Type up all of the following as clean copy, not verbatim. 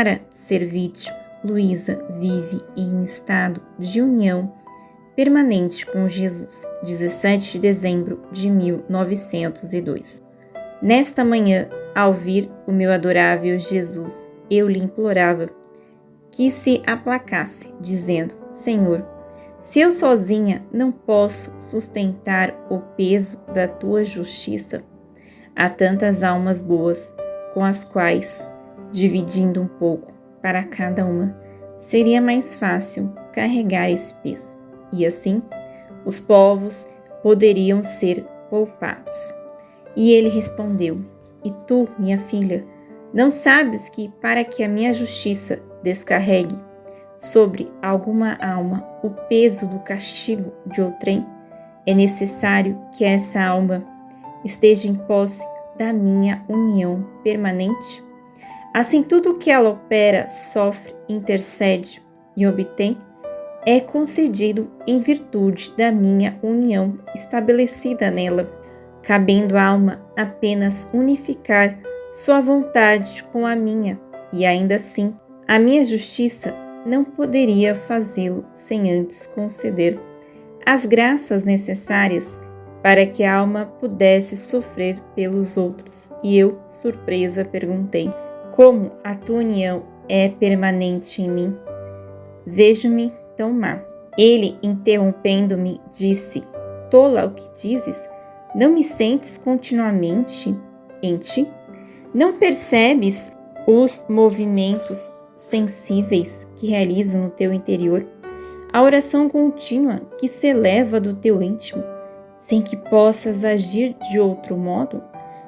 Para servir-te, Luísa vive em um estado de união permanente com Jesus, 17 de dezembro de 1902. Nesta manhã, ao vir o meu adorável Jesus, eu lhe implorava que se aplacasse, dizendo: Senhor, se eu sozinha não posso sustentar o peso da tua justiça, há tantas almas boas com as quais, dividindo um pouco para cada uma, seria mais fácil carregar esse peso. E assim, os povos poderiam ser poupados. E ele respondeu: E tu, minha filha, não sabes que para que a minha justiça descarregue sobre alguma alma o peso do castigo de outrem, é necessário que essa alma esteja em posse da minha união permanente? Assim, tudo o que ela opera, sofre, intercede e obtém é concedido em virtude da minha união estabelecida nela, cabendo à alma apenas unificar sua vontade com a minha, e ainda assim, a minha justiça não poderia fazê-lo sem antes conceder as graças necessárias para que a alma pudesse sofrer pelos outros. E eu, surpresa, perguntei: como a tua união é permanente em mim? Vejo-me tão má. Ele, interrompendo-me, disse: Tola o que dizes? Não me sentes continuamente em ti? Não percebes os movimentos sensíveis que realizo no teu interior? A oração contínua que se eleva do teu íntimo, sem que possas agir de outro modo?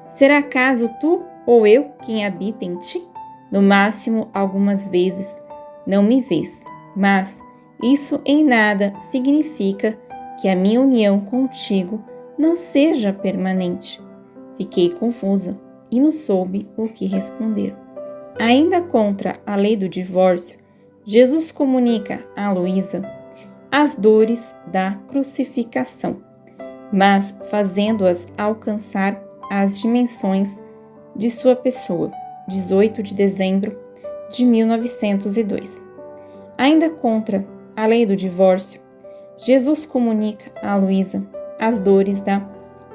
Será acaso tu ou eu quem habita em ti? No máximo, algumas vezes não me vês, mas isso em nada significa que a minha união contigo não seja permanente. Fiquei confusa e não soube o que responder. Ainda contra a lei do divórcio, Jesus comunica a Luísa as dores da crucificação, mas fazendo-as alcançar as dimensões de sua pessoa, 18 de dezembro de 1902. Ainda contra a lei do divórcio, Jesus comunica a Luísa as dores da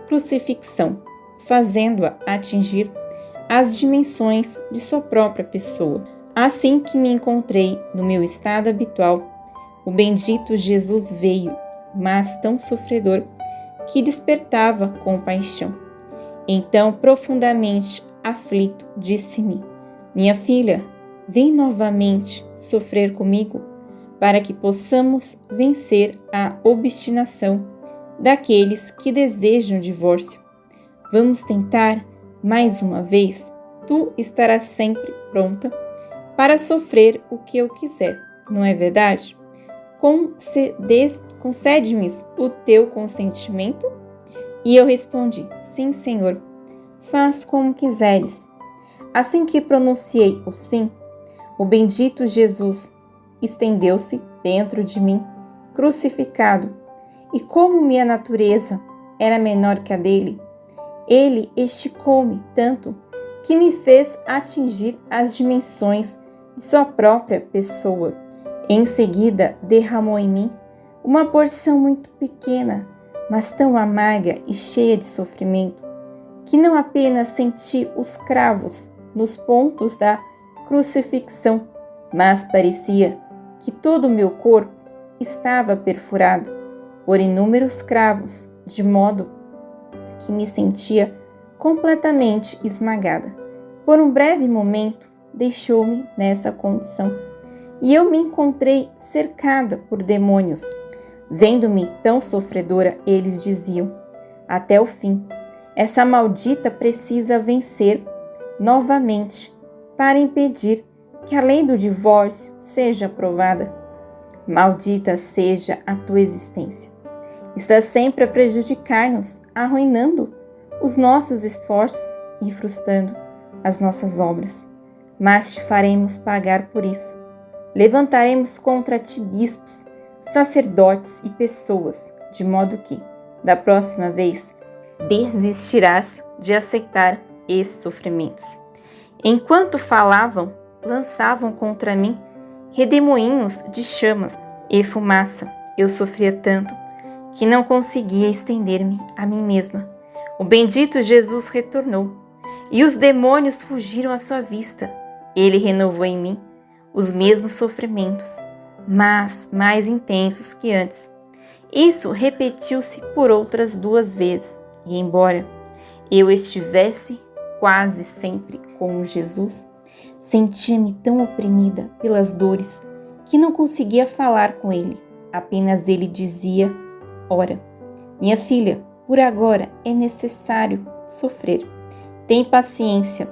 crucifixão, fazendo-a atingir as dimensões de sua própria pessoa. Assim que me encontrei no meu estado habitual, o bendito Jesus veio, mas tão sofredor, que despertava compaixão. Então, profundamente aflito, disse-me: Minha filha, vem novamente sofrer comigo, para que possamos vencer a obstinação daqueles que desejam divórcio. Vamos tentar mais uma vez. Tu estarás sempre pronta para sofrer o que eu quiser, não é verdade? Concede-me o teu consentimento? E eu respondi: Sim, Senhor, faz como quiseres. Assim que pronunciei o sim, o bendito Jesus estendeu-se dentro de mim, crucificado, e como minha natureza era menor que a dele, ele esticou-me tanto que me fez atingir as dimensões de sua própria pessoa. Em seguida, derramou em mim uma porção muito pequena, mas tão amarga e cheia de sofrimento, que não apenas senti os cravos nos pontos da crucifixão, mas parecia que todo o meu corpo estava perfurado por inúmeros cravos, de modo que me sentia completamente esmagada. Por um breve momento, deixou-me nessa condição, e eu me encontrei cercada por demônios. Vendo-me tão sofredora, eles diziam: até o fim, essa maldita precisa vencer novamente para impedir que a lei do divórcio seja aprovada. Maldita seja a tua existência. Está sempre a prejudicar-nos, arruinando os nossos esforços e frustrando as nossas obras. Mas te faremos pagar por isso. Levantaremos contra ti bispos, sacerdotes e pessoas, de modo que, da próxima vez, desistirás de aceitar esses sofrimentos. Enquanto falavam, lançavam contra mim redemoinhos de chamas e fumaça. Eu sofria tanto que não conseguia estender-me a mim mesma. O bendito Jesus retornou, e os demônios fugiram à sua vista. Ele renovou em mim os mesmos sofrimentos, mas mais intensos que antes. Isso repetiu-se por outras 2 vezes, e embora eu estivesse quase sempre com Jesus, sentia-me tão oprimida pelas dores que não conseguia falar com ele. Apenas ele dizia: ora, minha filha, por agora é necessário sofrer. Tem paciência.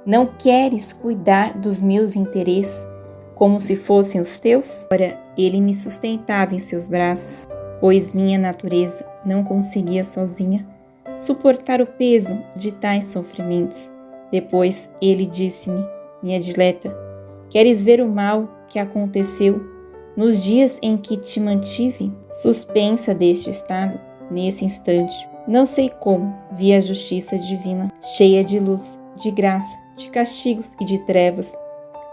Não queres cuidar dos meus interesses como se fossem os teus? Ora, ele me sustentava em seus braços, pois minha natureza não conseguia sozinha suportar o peso de tais sofrimentos. Depois ele disse-me: minha dileta, queres ver o mal que aconteceu nos dias em que te mantive suspensa deste estado? Nesse instante, não sei como, vi a justiça divina, cheia de luz, de graça, de castigos e de trevas,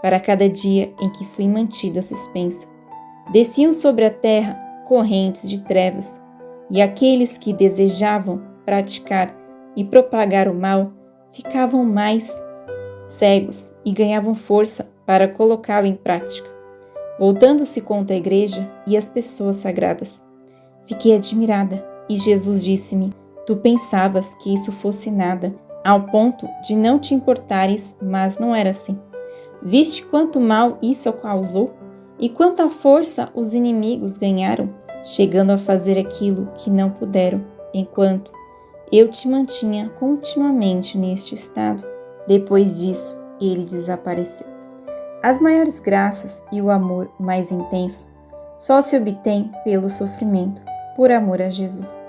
para cada dia em que fui mantida suspensa. Desciam sobre a terra correntes de trevas, e aqueles que desejavam praticar e propagar o mal ficavam mais cegos e ganhavam força para colocá-lo em prática, voltando-se contra a igreja e as pessoas sagradas. Fiquei admirada e Jesus disse-me: tu pensavas que isso fosse nada, ao ponto de não te importares, mas não era assim. Viste quanto mal isso causou e quanta força os inimigos ganharam, chegando a fazer aquilo que não puderam, enquanto eu te mantinha continuamente neste estado. Depois disso, ele desapareceu. As maiores graças e o amor mais intenso só se obtém pelo sofrimento, por amor a Jesus.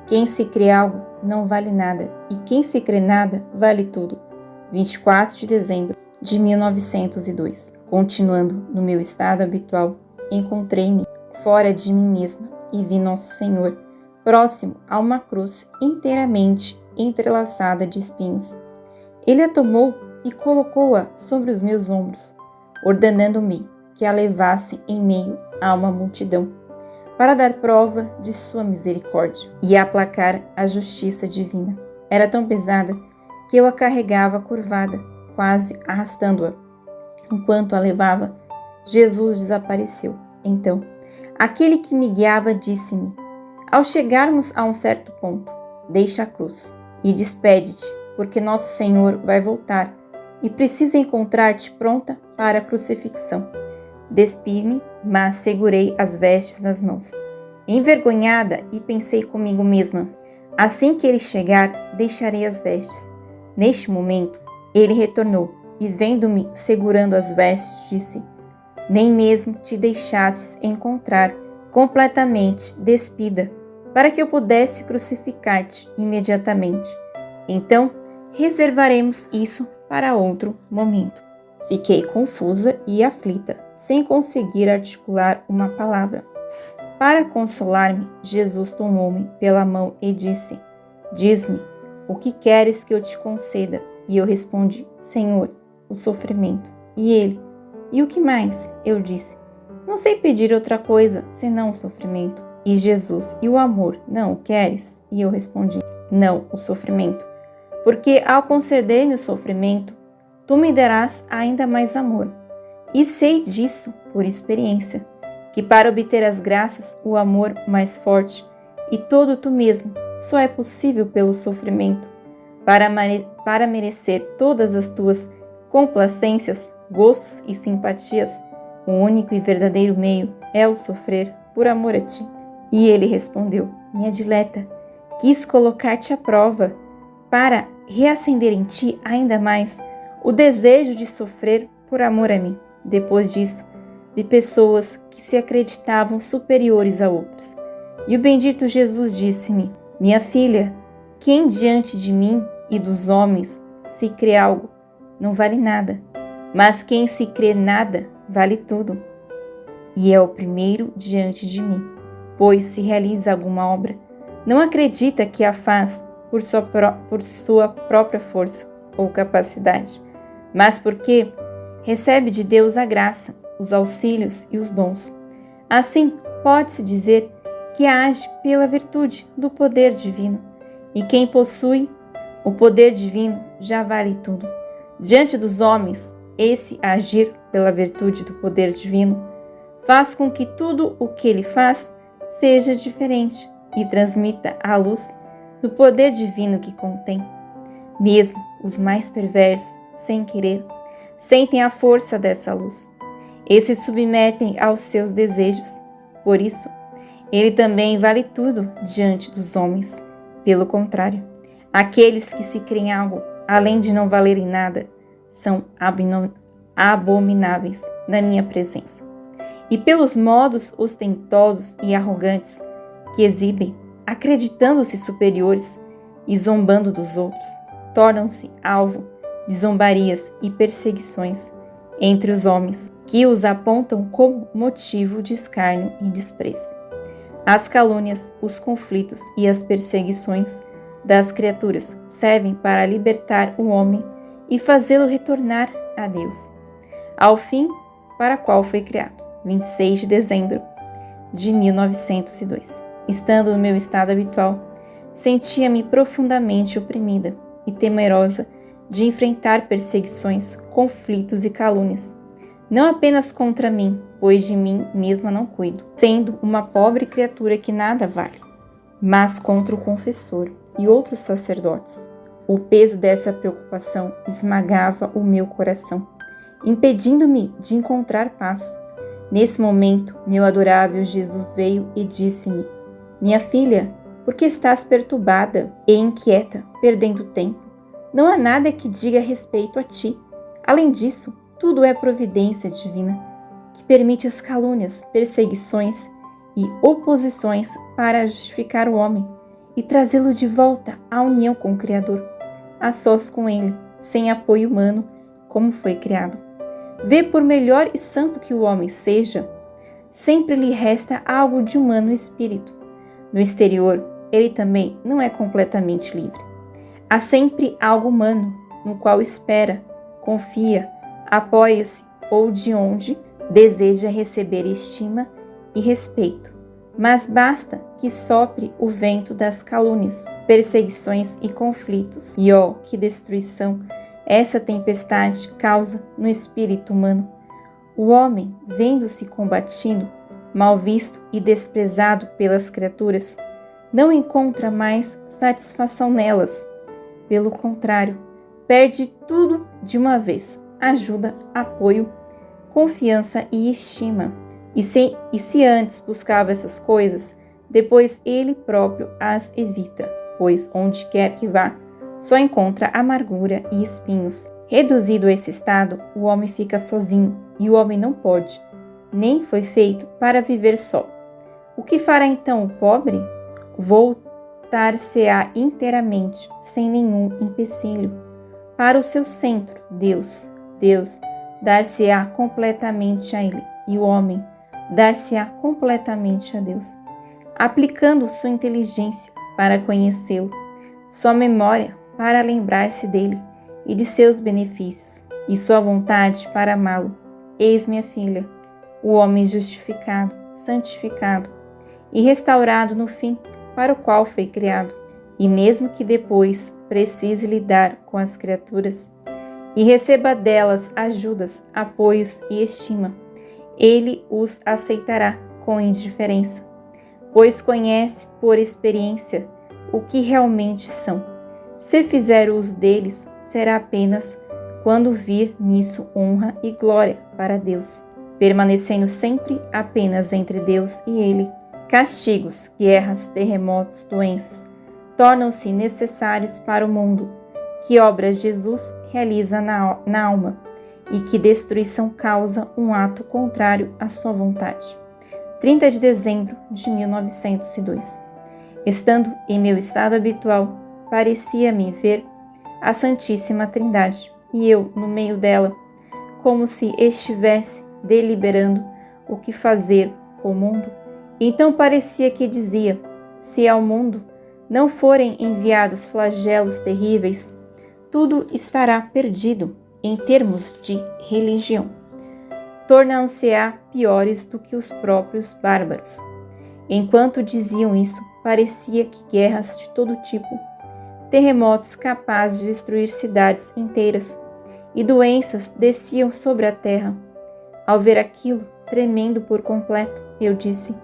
Quem se crê algo não vale nada, e quem se crê nada vale tudo. 24 de dezembro de 1902. Continuando no meu estado habitual, encontrei-me fora de mim mesma e vi Nosso Senhor próximo a uma cruz inteiramente entrelaçada de espinhos. Ele a tomou e colocou-a sobre os meus ombros, ordenando-me que a levasse em meio a uma multidão, para dar prova de sua misericórdia e aplacar a justiça divina. Era tão pesada que eu a carregava curvada, quase arrastando-a. Enquanto a levava, Jesus desapareceu. Então, aquele que me guiava disse-me: ao chegarmos a um certo ponto, deixa a cruz e despede-te, porque Nosso Senhor vai voltar e precisa encontrar-te pronta para a crucifixão. Despi-me, mas segurei as vestes nas mãos, envergonhada, e pensei comigo mesma: assim que ele chegar, deixarei as vestes. Neste momento, ele retornou e, vendo-me segurando as vestes, disse: nem mesmo te deixastes encontrar completamente despida, para que eu pudesse crucificar-te imediatamente. Então, reservaremos isso para outro momento. Fiquei confusa e aflita, sem conseguir articular uma palavra. Para consolar-me, Jesus tomou-me pela mão e disse: diz-me, o que queres que eu te conceda? E eu respondi: Senhor, o sofrimento. E ele: e o que mais? Eu disse: não sei pedir outra coisa senão o sofrimento. E Jesus: e o amor, não o queres? E eu respondi: não, o sofrimento. Porque ao conceder-me o sofrimento, tu me darás ainda mais amor. E sei disso, por experiência, que para obter as graças, o amor mais forte e todo tu mesmo, só é possível pelo sofrimento. Para merecer todas as tuas complacências, gostos e simpatias, o único e verdadeiro meio é o sofrer por amor a ti. E ele respondeu: minha dileta, quis colocar-te à prova, para reacender em ti ainda mais o desejo de sofrer por amor a mim. Depois disso, vi pessoas que se acreditavam superiores a outras. E o bendito Jesus disse-me: minha filha, quem diante de mim e dos homens se crê algo, não vale nada, mas quem se crê nada, vale tudo. E é o primeiro diante de mim, pois se realiza alguma obra, não acredita que a faz por sua própria força ou capacidade, mas porque recebe de Deus a graça, os auxílios e os dons. Assim, pode-se dizer que age pela virtude do poder divino, e quem possui o poder divino já vale tudo. Diante dos homens, esse agir pela virtude do poder divino faz com que tudo o que ele faz seja diferente e transmita a luz do poder divino que contém. Mesmo os mais perversos, sem querer, sentem a força dessa luz e se submetem aos seus desejos. Por isso, ele também vale tudo diante dos homens. Pelo contrário, aqueles que se creem algo além de não valerem nada são abomináveis na minha presença. E pelos modos ostentosos e arrogantes que exibem, acreditando-se superiores e zombando dos outros, tornam-se alvo de zombarias e perseguições entre os homens, que os apontam como motivo de escárnio e desprezo. As calúnias, os conflitos e as perseguições das criaturas servem para libertar o homem e fazê-lo retornar a Deus, ao fim para qual foi criado. 26 de dezembro de 1902. Estando no meu estado habitual, sentia-me profundamente oprimida e temerosa de enfrentar perseguições, conflitos e calúnias, não apenas contra mim, pois de mim mesma não cuido, sendo uma pobre criatura que nada vale, mas contra o confessor e outros sacerdotes. O peso dessa preocupação esmagava o meu coração, impedindo-me de encontrar paz. Nesse momento, meu adorável Jesus veio e disse-me: minha filha, por que estás perturbada e inquieta, perdendo tempo? Não há nada que diga respeito a ti. Além disso, tudo é providência divina, que permite as calúnias, perseguições e oposições para justificar o homem e trazê-lo de volta à união com o Criador, a sós com ele, sem apoio humano, como foi criado. Vê por melhor e santo que o homem seja, sempre lhe resta algo de humano espírito. No exterior, ele também não é completamente livre. Há sempre algo humano, no qual espera, confia, apoia-se ou de onde deseja receber estima e respeito. Mas basta que sopre o vento das calúnias, perseguições e conflitos. E ó, que destruição essa tempestade causa no espírito humano. O homem, vendo-se combatido, mal visto e desprezado pelas criaturas, não encontra mais satisfação nelas. Pelo contrário, perde tudo de uma vez: ajuda, apoio, confiança e estima. E se antes buscava essas coisas, depois ele próprio as evita, pois onde quer que vá, só encontra amargura e espinhos. Reduzido a esse estado, o homem fica sozinho, e o homem não pode, nem foi feito para viver só. O que fará então o pobre? Voltar-se-á inteiramente, sem nenhum empecilho, para o seu centro, Deus. Deus dar-se-á completamente a ele, e o homem dar-se-á completamente a Deus, aplicando sua inteligência para conhecê-lo, sua memória para lembrar-se dele e de seus benefícios, e sua vontade para amá-lo. Eis, minha filha, o homem justificado, santificado e restaurado no fim para o qual foi criado. E mesmo que depois precise lidar com as criaturas e receba delas ajudas, apoios e estima, ele os aceitará com indiferença, pois conhece por experiência o que realmente são. Se fizer uso deles, será apenas quando vir nisso honra e glória para Deus, permanecendo sempre apenas entre Deus e ele. Castigos, guerras, terremotos, doenças, tornam-se necessários para o mundo, que obras Jesus realiza na alma, e que destruição causa um ato contrário à sua vontade. 30 de dezembro de 1902. Estando em meu estado habitual, parecia-me ver a Santíssima Trindade, e eu no meio dela, como se estivesse deliberando o que fazer com o mundo. Então parecia que dizia: se ao mundo não forem enviados flagelos terríveis, tudo estará perdido. em termos de religião. Tornam-se-á piores do que os próprios bárbaros. Enquanto diziam isso, parecia que guerras de todo tipo, terremotos capazes de destruir cidades inteiras e doenças desciam sobre a terra. Ao ver aquilo, tremendo por completo, eu disse: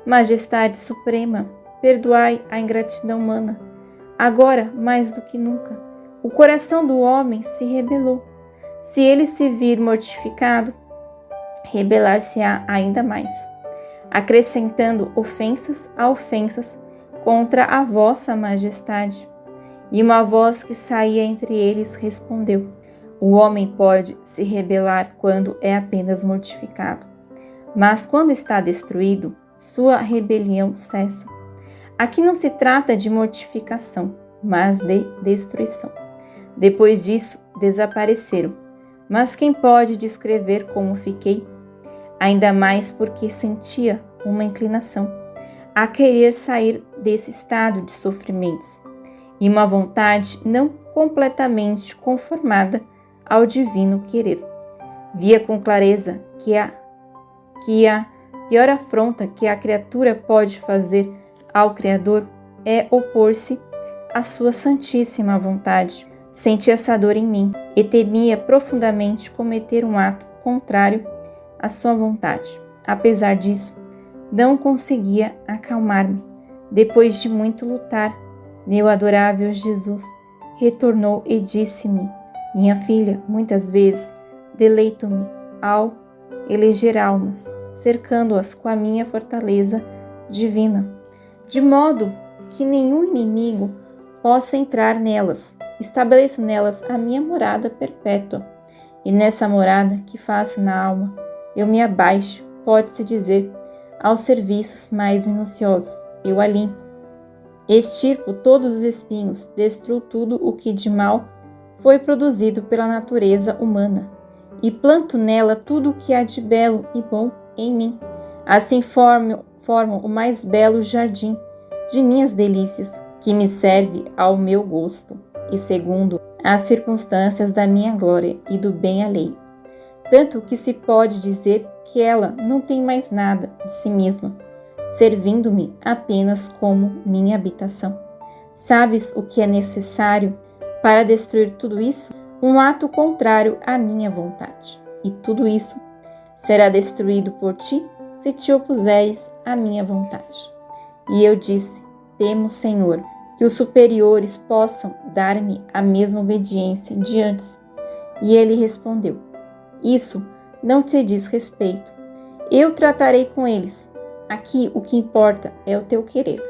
Majestade Suprema, perdoai a ingratidão humana. Agora, mais do que nunca, o coração do homem se rebelou. Se ele se vir mortificado, rebelar-se-á ainda mais, acrescentando ofensas a ofensas contra a vossa majestade. E uma voz que saía entre eles respondeu: O homem pode se rebelar quando é apenas mortificado, mas quando está destruído, sua rebelião cessa. Aqui não se trata de mortificação, mas de destruição. Depois disso, desapareceram. Mas quem pode descrever como fiquei? Ainda mais porque sentia uma inclinação a querer sair desse estado de sofrimentos e uma vontade não completamente conformada ao divino querer. Via com clareza que a pior afronta que a criatura pode fazer ao Criador é opor-se à sua santíssima vontade. Sentia essa dor em mim e temia profundamente cometer um ato contrário à sua vontade. Apesar disso, não conseguia acalmar-me. Depois de muito lutar, meu adorável Jesus retornou e disse-me: Minha filha, muitas vezes deleito-me ao eleger almas, cercando-as com a minha fortaleza divina, de modo que nenhum inimigo possa entrar nelas. Estabeleço nelas a minha morada perpétua, e nessa morada que faço na alma, eu me abaixo, pode-se dizer, aos serviços mais minuciosos. Eu a limpo, extirpo todos os espinhos, destruo tudo o que de mal foi produzido pela natureza humana, e planto nela tudo o que há de belo e bom em mim. Assim formo o mais belo jardim de minhas delícias, que me serve ao meu gosto e segundo as circunstâncias da minha glória e do bem alheio. Tanto que se pode dizer que ela não tem mais nada de si mesma, servindo-me apenas como minha habitação. Sabes o que é necessário para destruir tudo isso? Um ato contrário à minha vontade. E tudo isso será destruído por ti se te opuseres à minha vontade. E eu disse: Temo, Senhor, que os superiores possam dar-me a mesma obediência de antes. E ele respondeu: Isso não te diz respeito. Eu tratarei com eles. Aqui o que importa é o teu querer.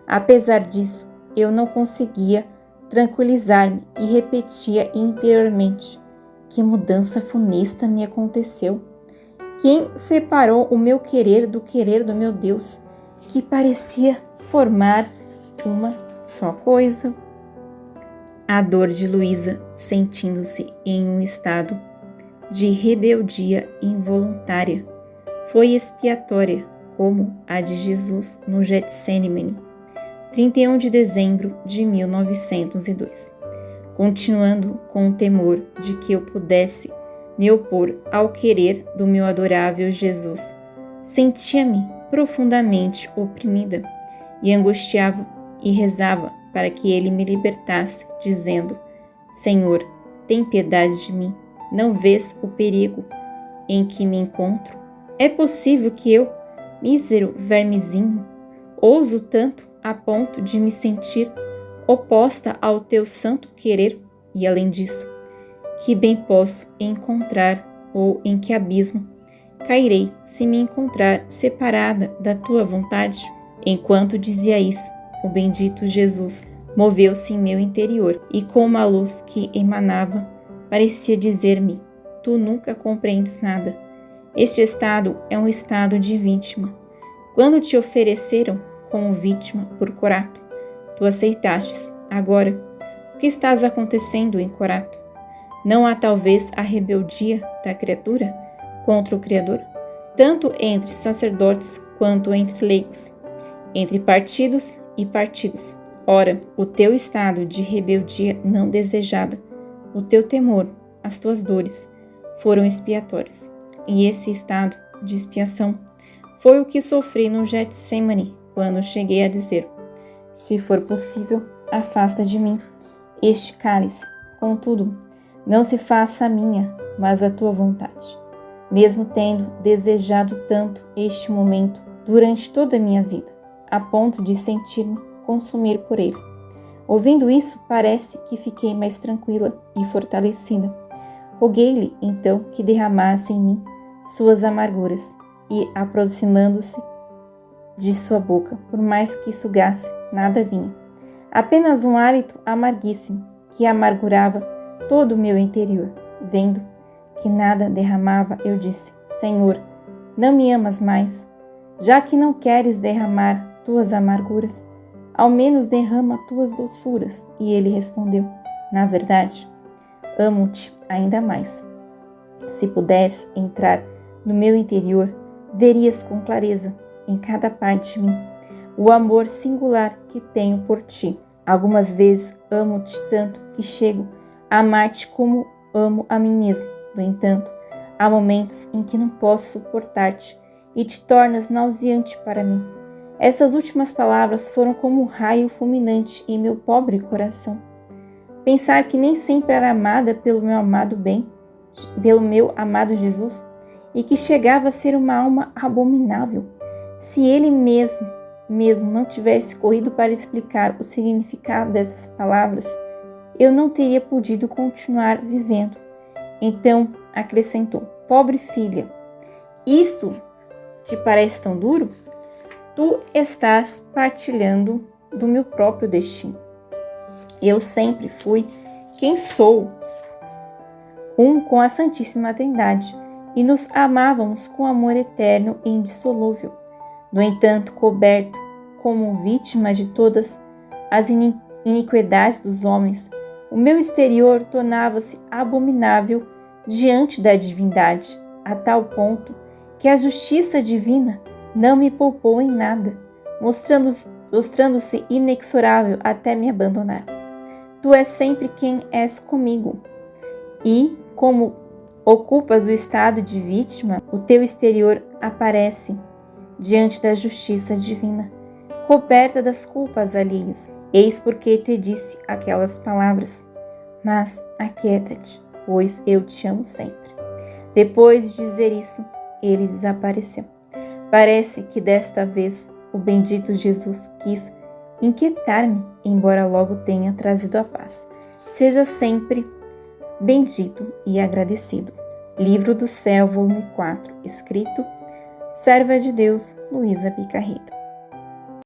Apesar disso, eu não conseguia tranquilizar-me e repetia interiormente: Que mudança funesta me aconteceu! Quem separou o meu querer do querer do meu Deus, que parecia formar uma só coisa? A dor de Luísa, sentindo-se em um estado de rebeldia involuntária, foi expiatória como a de Jesus no Getsêmani, 31 de dezembro de 1902. Continuando com o temor de que eu pudesse me opor ao querer do meu adorável Jesus, sentia-me profundamente oprimida e angustiava e rezava para que ele me libertasse, dizendo: Senhor, tem piedade de mim, não vês o perigo em que me encontro? É possível que eu, mísero vermezinho, ouso tanto a ponto de me sentir oposta ao teu santo querer? E além disso, que bem posso encontrar ou em que abismo cairei se me encontrar separada da tua vontade? Enquanto dizia isso, o bendito Jesus moveu-se em meu interior e com uma luz que emanava, parecia dizer-me: Tu nunca compreendes nada. Este estado é um estado de vítima. Quando te ofereceram como vítima por Corato, tu aceitastes. Agora, o que estás acontecendo em Corato? Não há talvez a rebeldia da criatura contra o Criador? Tanto entre sacerdotes quanto entre leigos, entre partidos e partidos. Ora, o teu estado de rebeldia não desejada, o teu temor, as tuas dores foram expiatórios. E esse estado de expiação foi o que sofri no Getsemane, quando cheguei a dizer: se for possível, afasta de mim este cálice. Contudo, não se faça a minha, mas a tua vontade. Mesmo tendo desejado tanto este momento durante toda a minha vida, a ponto de sentir-me consumir por ele. Ouvindo isso, parece que fiquei mais tranquila e fortalecida. Roguei-lhe, então, que derramasse em mim suas amarguras, e, aproximando-se de sua boca, por mais que sugasse, nada vinha. Apenas um hálito amarguíssimo, que amargurava todo o meu interior. Vendo que nada derramava, eu disse: Senhor, não me amas mais? Já que não queres derramar tuas amarguras, ao menos derrama tuas doçuras. E ele respondeu: na verdade, amo-te ainda mais. Se pudesse entrar no meu interior, verias com clareza, em cada parte de mim, o amor singular que tenho por ti. Algumas vezes amo-te tanto que chego a amar-te como amo a mim mesmo. No entanto, há momentos em que não posso suportar-te e te tornas nauseante para mim. Essas últimas palavras foram como um raio fulminante em meu pobre coração. Pensar que nem sempre era amada pelo meu amado Jesus, e que chegava a ser uma alma abominável. Se ele mesmo não tivesse corrido para explicar o significado dessas palavras, eu não teria podido continuar vivendo. Então acrescentou: pobre filha, isto te parece tão duro? Tu estás partilhando do meu próprio destino. Eu sempre fui quem sou, um com a Santíssima Trindade, e nos amávamos com amor eterno e indissolúvel. No entanto, coberto como vítima de todas as iniquidades dos homens, o meu exterior tornava-se abominável diante da divindade, a tal ponto que a justiça divina não me poupou em nada, mostrando-se inexorável até me abandonar. Tu és sempre quem és comigo, e, como ocupas o estado de vítima, o teu exterior aparece diante da justiça divina, coberta das culpas alheias. Eis porque te disse aquelas palavras: mas aquieta-te, pois eu te amo sempre. Depois de dizer isso, ele desapareceu. Parece que desta vez o bendito Jesus quis inquietar-me, embora logo tenha trazido a paz. Seja sempre bendito e agradecido. Livro do Céu, volume 4, escrito Serva de Deus, Luísa Picarreta.